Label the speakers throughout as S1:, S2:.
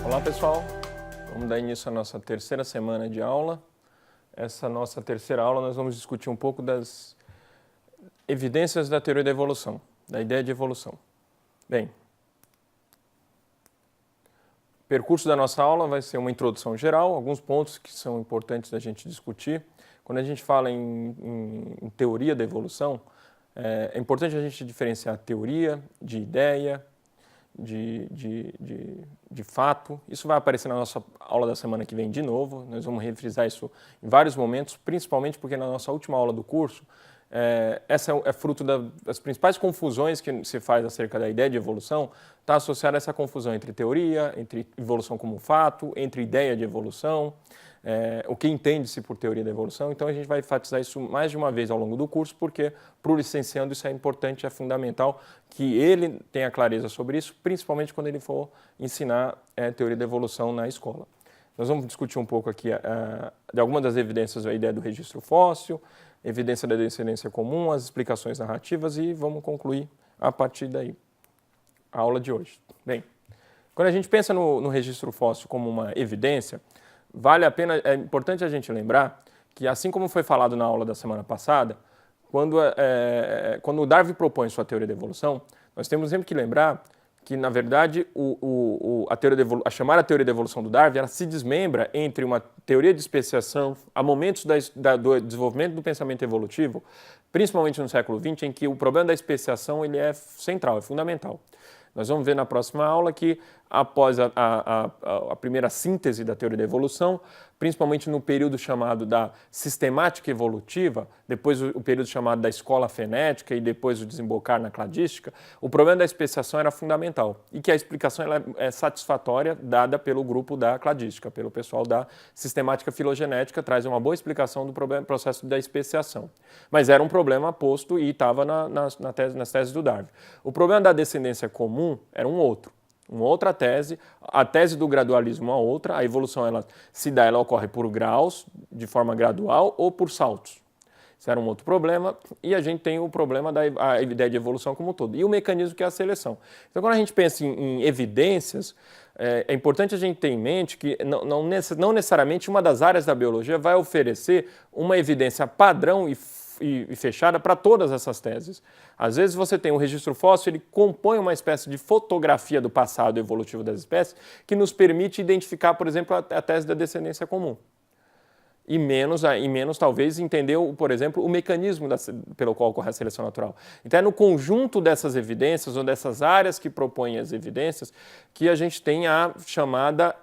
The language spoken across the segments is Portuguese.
S1: Olá pessoal, vamos dar início à nossa terceira semana de aula. Essa nossa terceira aula nós vamos discutir um pouco das evidências da teoria da evolução, da ideia de evolução. Bem, o percurso da nossa aula vai ser uma introdução geral, alguns pontos que são importantes da gente discutir. Quando a gente fala em teoria da evolução, é importante a gente diferenciar teoria de ideia, de fato. Isso vai aparecer na nossa aula da semana que vem de novo. Nós vamos refrisar isso em vários momentos, principalmente porque na nossa última aula do curso, essa é fruto das principais confusões que se faz acerca da ideia de evolução, está associada a essa confusão entre teoria, entre evolução como fato, entre ideia de evolução, o que entende-se por teoria da evolução. Então a gente vai enfatizar isso mais de uma vez ao longo do curso, porque para o licenciando isso é importante, é fundamental que ele tenha clareza sobre isso, principalmente quando ele for ensinar teoria da evolução na escola. Nós vamos discutir um pouco aqui de algumas das evidências da ideia do registro fóssil, evidência da descendência comum, as explicações narrativas e vamos concluir a partir daí a aula de hoje. Bem, quando a gente pensa no registro fóssil como uma evidência, vale a pena, é importante a gente lembrar que, assim como foi falado na aula da semana passada, quando o Darwin propõe sua teoria da evolução, nós temos sempre que lembrar que, na verdade, a chamada teoria da evolução do Darwin, ela se desmembra entre uma teoria de especiação a momentos do desenvolvimento do pensamento evolutivo, principalmente no século XX, em que o problema da especiação ele é central, é fundamental. Nós vamos ver na próxima aula que, após a primeira síntese da teoria da evolução, principalmente no período chamado da sistemática evolutiva, depois o período chamado da escola fenética e depois o desembocar na cladística, o problema da especiação era fundamental e que a explicação ela é satisfatória dada pelo grupo da cladística, pelo pessoal da sistemática filogenética, traz uma boa explicação do processo da especiação. Mas era um problema posto e estava nas teses do Darwin. O problema da descendência comum era uma outra tese, a tese do gradualismo uma outra, a evolução ela ocorre por graus, de forma gradual ou por saltos. Isso era um outro problema e a gente tem o problema da ideia de evolução como um todo e o mecanismo que é a seleção. Então, quando a gente pensa em evidências, é importante a gente ter em mente que não necessariamente uma das áreas da biologia vai oferecer uma evidência padrão e fechada para todas essas teses. Às vezes você tem um registro fóssil, ele compõe uma espécie de fotografia do passado evolutivo das espécies que nos permite identificar, por exemplo, a tese da descendência comum. E menos talvez entender, por exemplo, o mecanismo pelo qual ocorre a seleção natural. Então é no conjunto dessas evidências ou dessas áreas que propõem as evidências que a gente tem a chamada,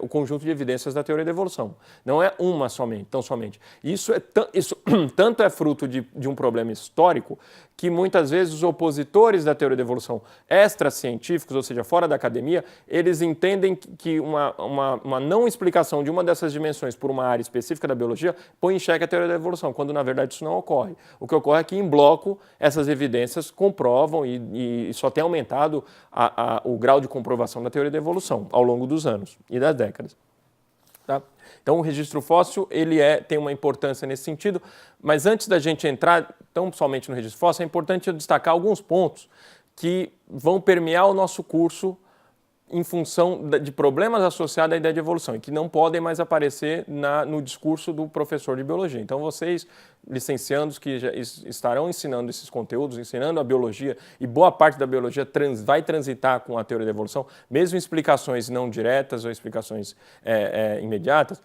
S1: o conjunto de evidências da teoria da evolução. Não é uma somente, tão somente. Isso tanto é fruto de um problema histórico que muitas vezes os opositores da teoria da evolução extracientíficos, ou seja, fora da academia, eles entendem que uma não explicação de uma dessas dimensões por uma área específica da biologia põe em xeque a teoria da evolução, quando na verdade isso não ocorre. O que ocorre é que em bloco essas evidências comprovam e só tem aumentado o grau de comprovação da teoria da evolução ao longo dos anos e das décadas. Tá? Então o registro fóssil ele tem uma importância nesse sentido, mas antes da gente entrar tão somente no registro fóssil, é importante eu destacar alguns pontos que vão permear o nosso curso em função de problemas associados à ideia de evolução e que não podem mais aparecer no discurso do professor de biologia. Então vocês, licenciandos que já estarão ensinando esses conteúdos, ensinando a biologia, e boa parte da biologia vai transitar com a teoria da evolução, mesmo explicações não diretas ou explicações imediatas,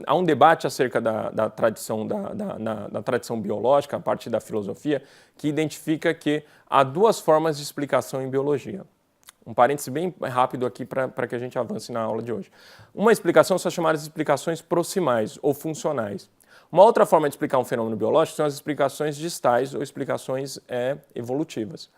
S1: há um debate acerca da tradição, da tradição biológica, a partir da filosofia, que identifica que há duas formas de explicação em biologia. Um parêntese bem rápido aqui para que a gente avance na aula de hoje. Uma explicação são chamadas de explicações proximais ou funcionais. Uma outra forma de explicar um fenômeno biológico são as explicações distais ou explicações evolutivas.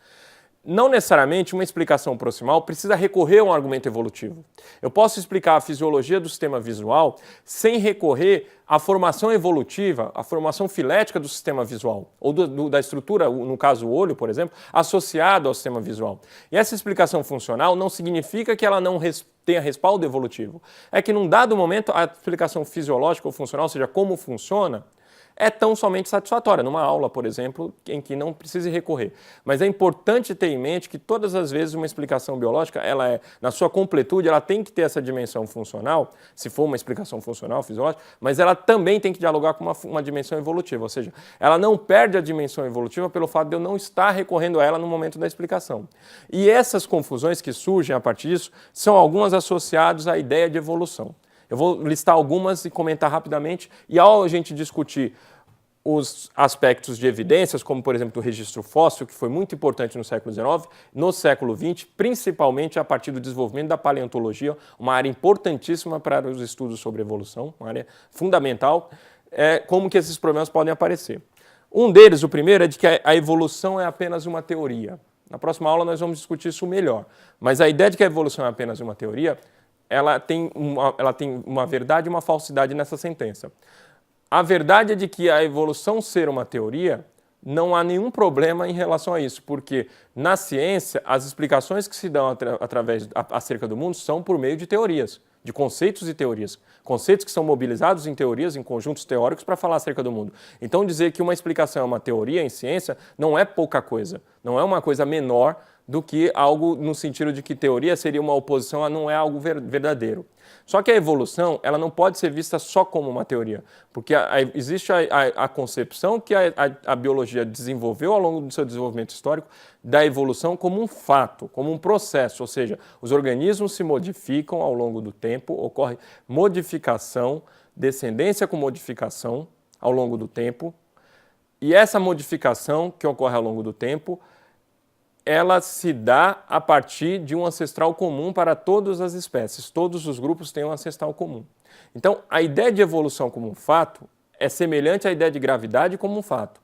S1: Não necessariamente uma explicação proximal precisa recorrer a um argumento evolutivo. Eu posso explicar a fisiologia do sistema visual sem recorrer à formação evolutiva, à formação filética do sistema visual, ou da estrutura, no caso o olho, por exemplo, associado ao sistema visual. E essa explicação funcional não significa que ela não tenha respaldo evolutivo. É que num dado momento a explicação fisiológica ou funcional, ou seja, como funciona, é tão somente satisfatória, numa aula, por exemplo, em que não precise recorrer. Mas é importante ter em mente que todas as vezes uma explicação biológica, ela é, na sua completude, ela tem que ter essa dimensão funcional, se for uma explicação funcional, fisiológica, mas ela também tem que dialogar com uma dimensão evolutiva, ou seja, ela não perde a dimensão evolutiva pelo fato de eu não estar recorrendo a ela no momento da explicação. E essas confusões que surgem a partir disso são algumas associadas à ideia de evolução. Eu vou listar algumas e comentar rapidamente, e ao a gente discutir os aspectos de evidências, como por exemplo o registro fóssil, que foi muito importante no século XIX, no século XX, principalmente a partir do desenvolvimento da paleontologia, uma área importantíssima para os estudos sobre evolução, uma área fundamental, como que esses problemas podem aparecer. Um deles, o primeiro, é de que a evolução é apenas uma teoria. Na próxima aula nós vamos discutir isso melhor, mas a ideia de que a evolução é apenas uma teoria, ela tem uma verdade e uma falsidade nessa sentença. A verdade é de que a evolução ser uma teoria, não há nenhum problema em relação a isso, porque na ciência as explicações que se dão acerca do mundo são por meio de teorias, de conceitos e teorias. Conceitos que são mobilizados em teorias, em conjuntos teóricos para falar acerca do mundo. Então dizer que uma explicação é uma teoria em ciência não é pouca coisa, não é uma coisa menor do que algo no sentido de que teoria seria uma oposição a não é algo verdadeiro. Só que a evolução ela não pode ser vista só como uma teoria, porque existe a concepção que a biologia desenvolveu ao longo do seu desenvolvimento histórico da evolução como um fato, como um processo, ou seja, os organismos se modificam ao longo do tempo, ocorre modificação, descendência com modificação ao longo do tempo, e essa modificação que ocorre ao longo do tempo ela se dá a partir de um ancestral comum para todas as espécies. Todos os grupos têm um ancestral comum. Então, a ideia de evolução como um fato é semelhante à ideia de gravidade como um fato.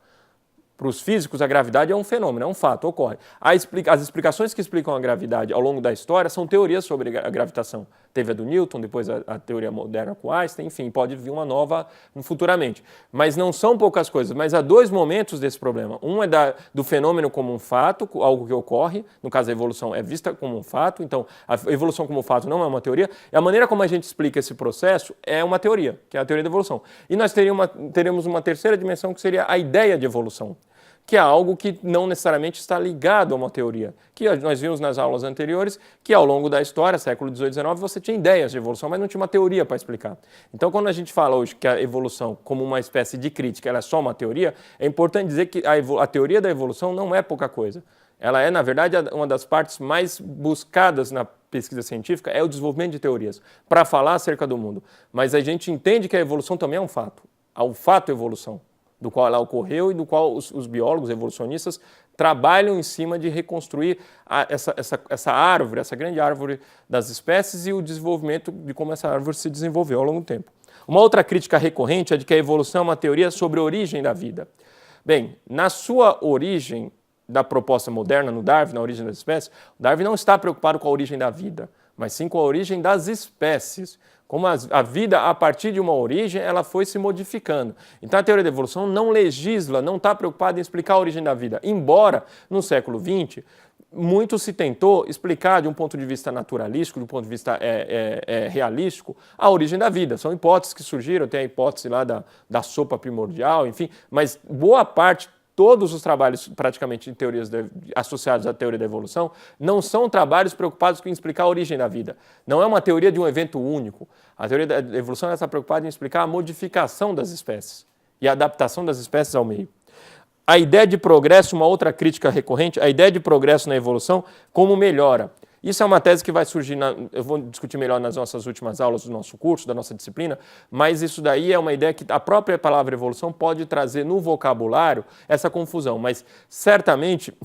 S1: Para os físicos, a gravidade é um fenômeno, é um fato, ocorre. As explicações que explicam a gravidade ao longo da história são teorias sobre a gravitação. Teve a do Newton, depois a teoria moderna com Einstein, enfim, pode vir uma nova futuramente. Mas não são poucas coisas, mas há dois momentos desse problema. Um é do fenômeno como um fato, algo que ocorre, no caso a evolução é vista como um fato, então a evolução como fato não é uma teoria, e a maneira como a gente explica esse processo é uma teoria, que é a teoria da evolução. E nós teremos uma terceira dimensão que seria a ideia de evolução, que é algo que não necessariamente está ligado a uma teoria, que nós vimos nas aulas anteriores, que ao longo da história, século XVIII e XIX, você tinha ideias de evolução, mas não tinha uma teoria para explicar. Então, quando a gente fala hoje que a evolução, como uma espécie de crítica, ela é só uma teoria, é importante dizer que a teoria da evolução não é pouca coisa. Ela é, na verdade, uma das partes mais buscadas na pesquisa científica, é o desenvolvimento de teorias, para falar acerca do mundo. Mas a gente entende que a evolução também é um fato, o fato evolução, do qual ela ocorreu e do qual os biólogos evolucionistas trabalham em cima de reconstruir essa árvore, essa grande árvore das espécies e o desenvolvimento de como essa árvore se desenvolveu ao longo do tempo. Uma outra crítica recorrente é de que a evolução é uma teoria sobre a origem da vida. Bem, na sua origem da proposta moderna, no Darwin, na origem das espécies, o Darwin não está preocupado com a origem da vida, mas sim com a origem das espécies. Como a vida, a partir de uma origem, ela foi se modificando. Então, a teoria da evolução não legisla, não está preocupada em explicar a origem da vida. Embora, no século XX, muito se tentou explicar, de um ponto de vista naturalístico, de um ponto de vista realístico, a origem da vida. São hipóteses que surgiram, tem a hipótese lá da sopa primordial, enfim, mas boa parte, todos os trabalhos praticamente de teorias associados à teoria da evolução não são trabalhos preocupados em explicar a origem da vida. Não é uma teoria de um evento único. A teoria da evolução está preocupada em explicar a modificação das espécies e a adaptação das espécies ao meio. A ideia de progresso, uma outra crítica recorrente, a ideia de progresso na evolução como melhora. Isso é uma tese que vai surgir, eu vou discutir melhor nas nossas últimas aulas do nosso curso, da nossa disciplina, mas isso daí é uma ideia que a própria palavra evolução pode trazer no vocabulário essa confusão, mas certamente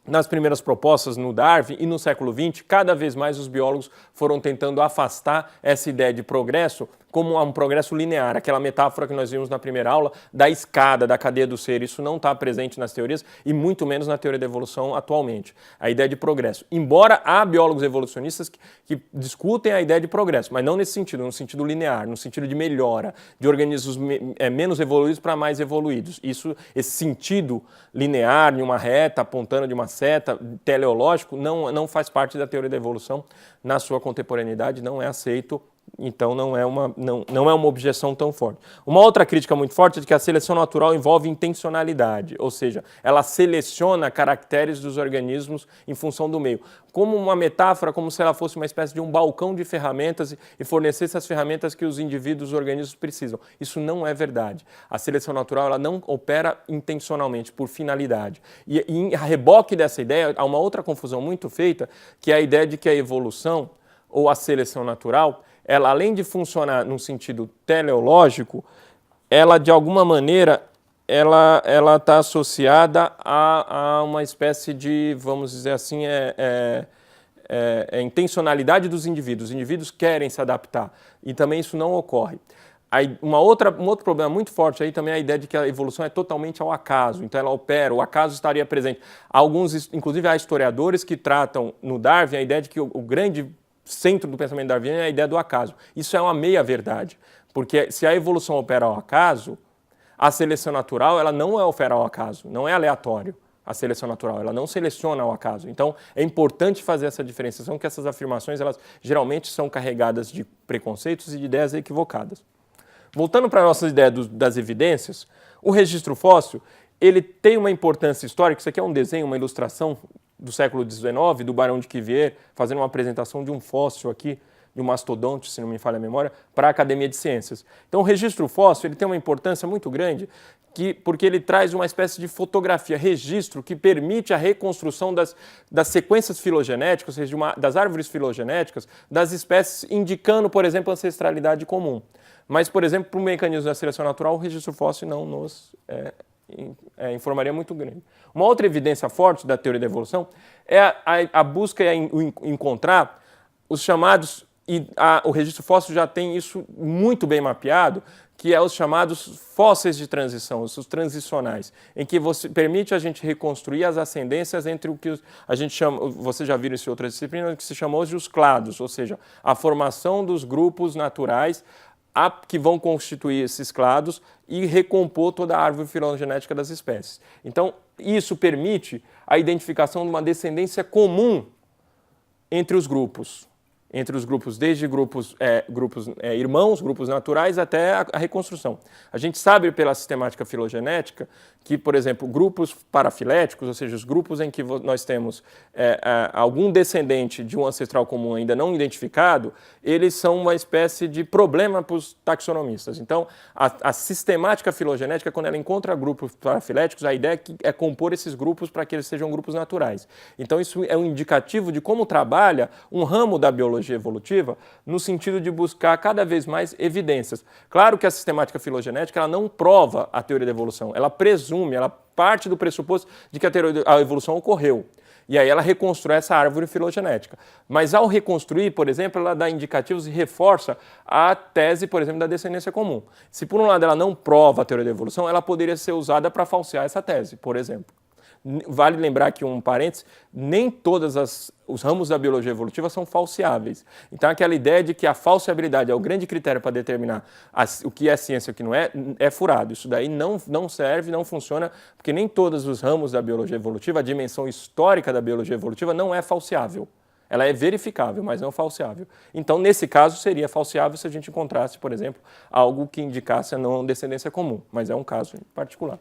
S1: nas primeiras propostas no Darwin e no século XX, cada vez mais os biólogos foram tentando afastar essa ideia de progresso como um progresso linear, aquela metáfora que nós vimos na primeira aula da escada, da cadeia do ser. Isso não está presente nas teorias e muito menos na teoria da evolução atualmente, a ideia de progresso. Embora há biólogos evolucionistas que discutem a ideia de progresso, mas não nesse sentido, no sentido linear, no sentido de melhora, de organismos menos evoluídos para mais evoluídos. Esse sentido linear, em uma reta, apontando de uma seta, teleológico, não faz parte da teoria da evolução na sua contemporaneidade, não é aceito Então não é uma objeção tão forte. Uma outra crítica muito forte é de que a seleção natural envolve intencionalidade, ou seja, ela seleciona caracteres dos organismos em função do meio. Como uma metáfora, como se ela fosse uma espécie de um balcão de ferramentas e fornecesse as ferramentas que os indivíduos, os organismos precisam. Isso não é verdade. A seleção natural ela não opera intencionalmente, por finalidade. E em reboque dessa ideia, há uma outra confusão muito feita, que é a ideia de que a evolução ou a seleção natural ela, além de funcionar num sentido teleológico, ela, de alguma maneira, ela está associada a uma espécie de, vamos dizer assim, intencionalidade dos indivíduos. Os indivíduos querem se adaptar e também isso não ocorre. Aí, um outro problema muito forte aí também é a ideia de que a evolução é totalmente ao acaso, então ela opera, o acaso estaria presente. Inclusive há historiadores que tratam no Darwin a ideia de que o grande centro do pensamento darwiniano é a ideia do acaso. Isso é uma meia-verdade, porque se a evolução opera ao acaso, a seleção natural ela não opera ao acaso, não é aleatório a seleção natural, ela não seleciona ao acaso. Então é importante fazer essa diferenciação, que essas afirmações elas geralmente são carregadas de preconceitos e de ideias equivocadas. Voltando para a nossa ideia das evidências, o registro fóssil ele tem uma importância histórica. Isso aqui é um desenho, uma ilustração do século XIX, do Barão de Cuvier, fazendo uma apresentação de um fóssil aqui, de um mastodonte, se não me falha a memória, para a Academia de Ciências. Então o registro fóssil ele tem uma importância muito grande porque ele traz uma espécie de fotografia, registro que permite a reconstrução das sequências filogenéticas, ou seja, das árvores filogenéticas, das espécies, indicando, por exemplo, ancestralidade comum. Mas, por exemplo, para o mecanismo da seleção natural, o registro fóssil não nos informaria muito grande. Uma outra evidência forte da teoria da evolução é a busca em encontrar os chamados, o registro fóssil já tem isso muito bem mapeado, que é os chamados fósseis de transição, os transicionais, em que permite a gente reconstruir as ascendências entre o que a gente chama, vocês já viram isso em outras disciplinas, que se chamou de os clados, ou seja, a formação dos grupos naturais que vão constituir esses clados e recompor toda a árvore filogenética das espécies. Então, isso permite a identificação de uma descendência comum entre os grupos, desde grupos irmãos, grupos naturais, até a reconstrução. A gente sabe pela sistemática filogenética que, por exemplo, grupos parafiléticos, ou seja, os grupos em que nós temos algum descendente de um ancestral comum ainda não identificado, eles são uma espécie de problema para os taxonomistas. Então, a sistemática filogenética, quando ela encontra grupos parafiléticos, a ideia é compor esses grupos para que eles sejam grupos naturais. Então, isso é um indicativo de como trabalha um ramo da biologia evolutiva no sentido de buscar cada vez mais evidências. Claro que a sistemática filogenética ela não prova a teoria da evolução, ela presume, ela parte do pressuposto de que a evolução ocorreu. E aí ela reconstrói essa árvore filogenética. Mas ao reconstruir, por exemplo, ela dá indicativos e reforça a tese, por exemplo, da descendência comum. Se por um lado ela não prova a teoria da evolução, ela poderia ser usada para falsear essa tese, por exemplo. Vale lembrar aqui um parênteses, nem todos os ramos da biologia evolutiva são falseáveis. Então aquela ideia de que a falseabilidade é o grande critério para determinar o que é ciência e o que não é furado. Isso daí não serve, não funciona, porque nem todos os ramos da biologia evolutiva, a dimensão histórica da biologia evolutiva não é falseável. Ela é verificável, mas não falseável. Então, nesse caso, seria falseável se a gente encontrasse, por exemplo, algo que indicasse a não descendência comum, mas é um caso em particular.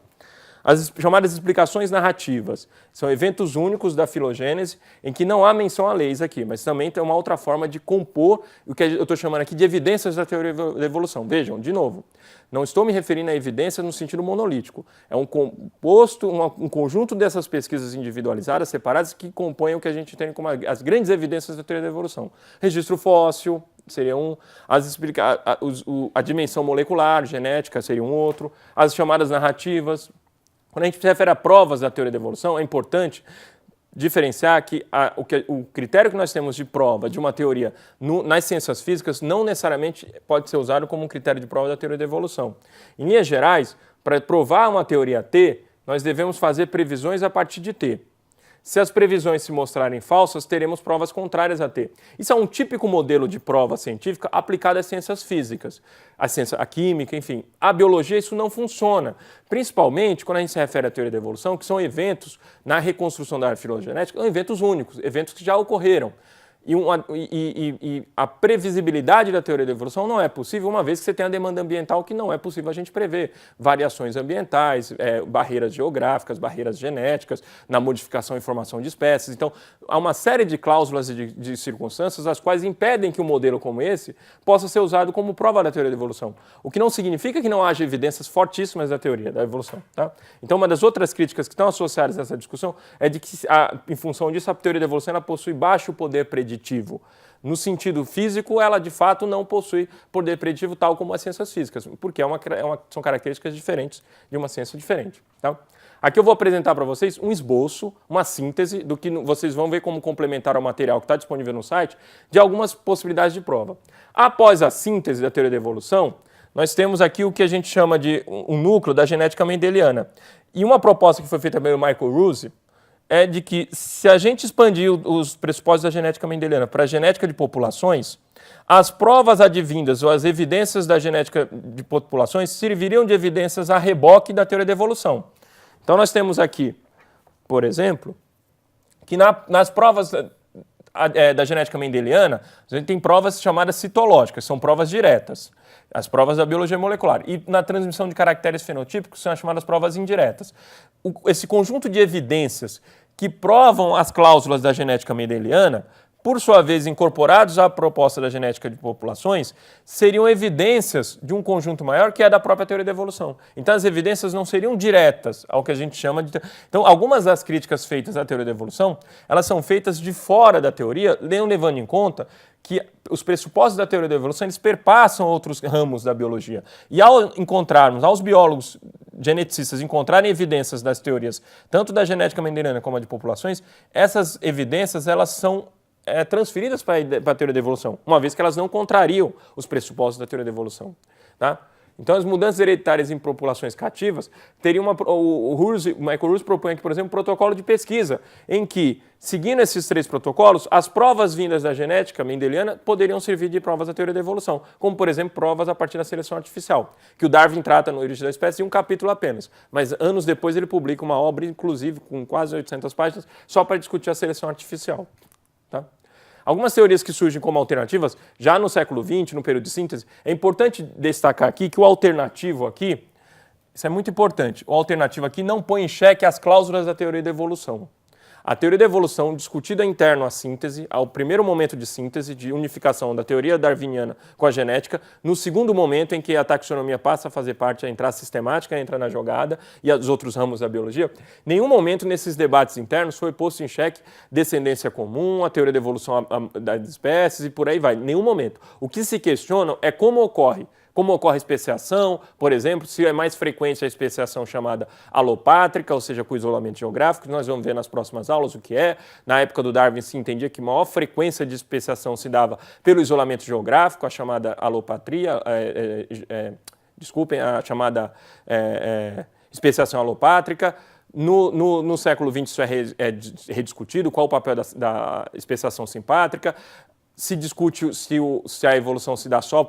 S1: As chamadas explicações narrativas são eventos únicos da filogênese em que não há menção a leis aqui, mas também tem uma outra forma de compor o que eu estou chamando aqui de evidências da teoria da evolução. Vejam, de novo, não estou me referindo a evidências no sentido monolítico. É um composto, um conjunto dessas pesquisas individualizadas, separadas, que compõem o que a gente tem como as grandes evidências da teoria da evolução. Registro fóssil seria um, a dimensão molecular, genética seria um outro, as chamadas narrativas. Quando a gente se refere a provas da teoria da evolução, é importante diferenciar que o critério que nós temos de prova de uma teoria nas ciências físicas não necessariamente pode ser usado como um critério de prova da teoria da evolução. Em linhas gerais, para provar uma teoria T, nós devemos fazer previsões a partir de T. Se as previsões se mostrarem falsas, teremos provas contrárias a T. Isso é um típico modelo de prova científica aplicado às ciências físicas, a química, enfim. A biologia, isso não funciona. Principalmente quando a gente se refere à teoria da evolução, que são eventos na reconstrução da árvore filogenética, são eventos únicos, eventos que já ocorreram. E a previsibilidade da teoria da evolução não é possível, uma vez que você tem a demanda ambiental que não é possível a gente prever. Variações ambientais, barreiras geográficas, barreiras genéticas, na modificação e formação de espécies. Então, há uma série de cláusulas e de circunstâncias as quais impedem que um modelo como esse possa ser usado como prova da teoria da evolução. O que não significa que não haja evidências fortíssimas da teoria da evolução. Tá? Então, uma das outras críticas que estão associadas a essa discussão é de que, em função disso, a teoria da evolução ela possui baixo poder preditivo. No sentido físico, ela de fato não possui poder preditivo tal como as ciências físicas, porque são características diferentes de uma ciência diferente. Tá? Aqui eu vou apresentar para vocês um esboço, uma síntese do que vocês vão ver como complementar ao material que está disponível no site, de algumas possibilidades de prova. Após a síntese da teoria da evolução, nós temos aqui o que a gente chama de um núcleo da genética mendeliana. E uma proposta que foi feita pelo Michael Ruse é de que, se a gente expandir os pressupostos da genética mendeliana para a genética de populações, as provas advindas ou as evidências da genética de populações serviriam de evidências a reboque da teoria da evolução. Então, nós temos aqui, por exemplo, que nas provas da genética mendeliana, a gente tem provas chamadas citológicas, são provas diretas, as provas da biologia molecular. E na transmissão de caracteres fenotípicos são as chamadas provas indiretas. Esse conjunto de evidências que provam as cláusulas da genética mendeliana, por sua vez incorporados à proposta da genética de populações, seriam evidências de um conjunto maior que é da própria teoria da evolução. Então as evidências não seriam diretas ao que a gente chama de... Então algumas das críticas feitas à teoria da evolução, elas são feitas de fora da teoria, levando em conta que os pressupostos da teoria da evolução eles perpassam outros ramos da biologia. E ao encontrarmos, aos biólogos geneticistas encontrarem evidências das teorias, tanto da genética mendeliana como a de populações, essas evidências elas são transferidas para a teoria da evolução, uma vez que elas não contrariam os pressupostos da teoria da evolução. Tá? Então, as mudanças hereditárias em populações cativas teriam o Michael Ruse propõe aqui, por exemplo, um protocolo de pesquisa, em que, seguindo esses 3 protocolos, as provas vindas da genética mendeliana poderiam servir de provas da teoria da evolução, como, por exemplo, provas a partir da seleção artificial, que o Darwin trata no Origem da Espécie em um capítulo apenas, mas anos depois ele publica uma obra, inclusive, com quase 800 páginas, só para discutir a seleção artificial. Tá? Algumas teorias que surgem como alternativas, já no século XX, no período de síntese, é importante destacar aqui que o alternativo aqui, isso é muito importante, o alternativo aqui não põe em xeque as cláusulas da teoria da evolução. A teoria da evolução, discutida interno à síntese, ao primeiro momento de síntese, de unificação da teoria darwiniana com a genética, no segundo momento em que a taxonomia passa a fazer parte, a entrar a sistemática, entra na jogada e os outros ramos da biologia, nenhum momento nesses debates internos foi posto em xeque descendência comum, a teoria da evolução das espécies e por aí vai. Nenhum momento. O que se questiona é como ocorre. Como ocorre a especiação, por exemplo, se é mais frequente a especiação chamada alopátrica, ou seja, com isolamento geográfico, que nós vamos ver nas próximas aulas o que é. Na época do Darwin se entendia que maior frequência de especiação se dava pelo isolamento geográfico, a chamada alopatria, a chamada especiação alopátrica. No século XX isso é rediscutido, qual o papel da especiação simpátrica. Se discute se a evolução se dá só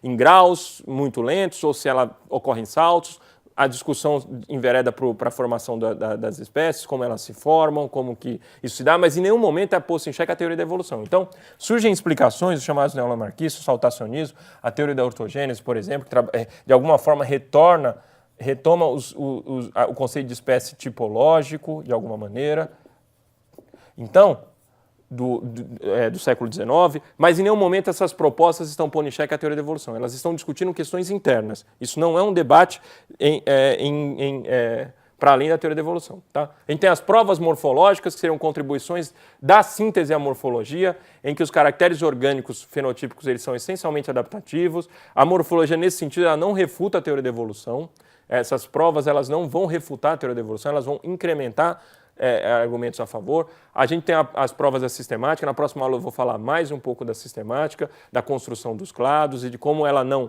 S1: em graus muito lentos ou se ela ocorre em saltos. A discussão envereda para a formação das espécies, como elas se formam, como que isso se dá, mas em nenhum momento é posto em xeque a teoria da evolução. Então, surgem explicações, os chamados neolamarquistas, o saltacionismo, a teoria da ortogênese, por exemplo, que de alguma forma retoma o conceito de espécie tipológico, de alguma maneira. Então, do século XIX, mas em nenhum momento essas propostas estão pondo em xeque a teoria da evolução. Elas estão discutindo questões internas. Isso não é um debate para além da teoria da evolução. Tá? A gente tem as provas morfológicas, que seriam contribuições da síntese à morfologia, em que os caracteres orgânicos fenotípicos eles são essencialmente adaptativos. A morfologia, nesse sentido, ela não refuta a teoria da evolução. Essas provas elas não vão refutar a teoria da evolução, elas vão incrementar argumentos a favor. A gente tem as provas da sistemática. Na próxima aula eu vou falar mais um pouco da sistemática, da construção dos clados e de como ela não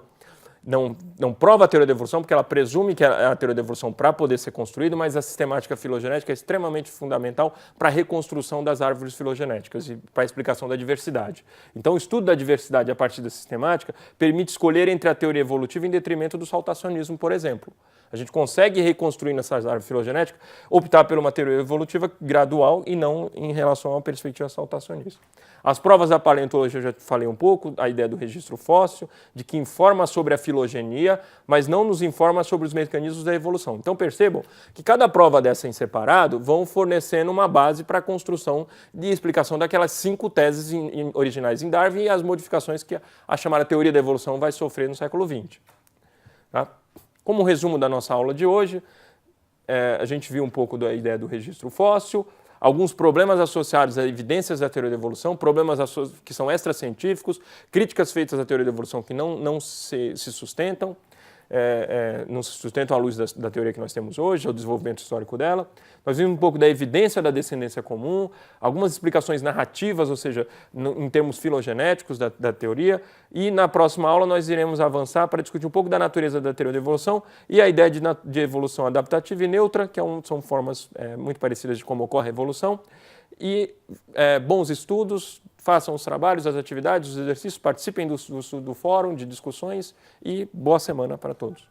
S1: não prova a teoria da evolução, porque ela presume que é a teoria da evolução para poder ser construída, mas a sistemática filogenética é extremamente fundamental para a reconstrução das árvores filogenéticas e para a explicação da diversidade. Então, o estudo da diversidade a partir da sistemática permite escolher entre a teoria evolutiva em detrimento do saltacionismo, por exemplo. A gente consegue reconstruir nessas árvores filogenéticas, optar por uma teoria evolutiva gradual e não em relação a uma perspectiva saltacionista. As provas da paleontologia eu já falei um pouco, a ideia do registro fóssil, de que informa sobre a filogenia, mas não nos informa sobre os mecanismos da evolução. Então percebam que cada prova dessa em separado vão fornecendo uma base para a construção de explicação daquelas 5 teses originais em Darwin e as modificações que a chamada teoria da evolução vai sofrer no século XX. Tá? Como resumo da nossa aula de hoje, a gente viu um pouco da ideia do registro fóssil, alguns problemas associados a evidências da teoria da evolução, problemas que são extracientíficos, críticas feitas à teoria da evolução que não se sustentam, não se sustentam à luz da teoria que nós temos hoje, ao desenvolvimento histórico dela. Nós vimos um pouco da evidência da descendência comum, algumas explicações narrativas, ou seja, em termos filogenéticos da teoria, e na próxima aula nós iremos avançar para discutir um pouco da natureza da teoria da evolução e a ideia de evolução adaptativa e neutra, que são formas muito parecidas de como ocorre a evolução. E bons estudos, façam os trabalhos, as atividades, os exercícios, participem do fórum de discussões e boa semana para todos.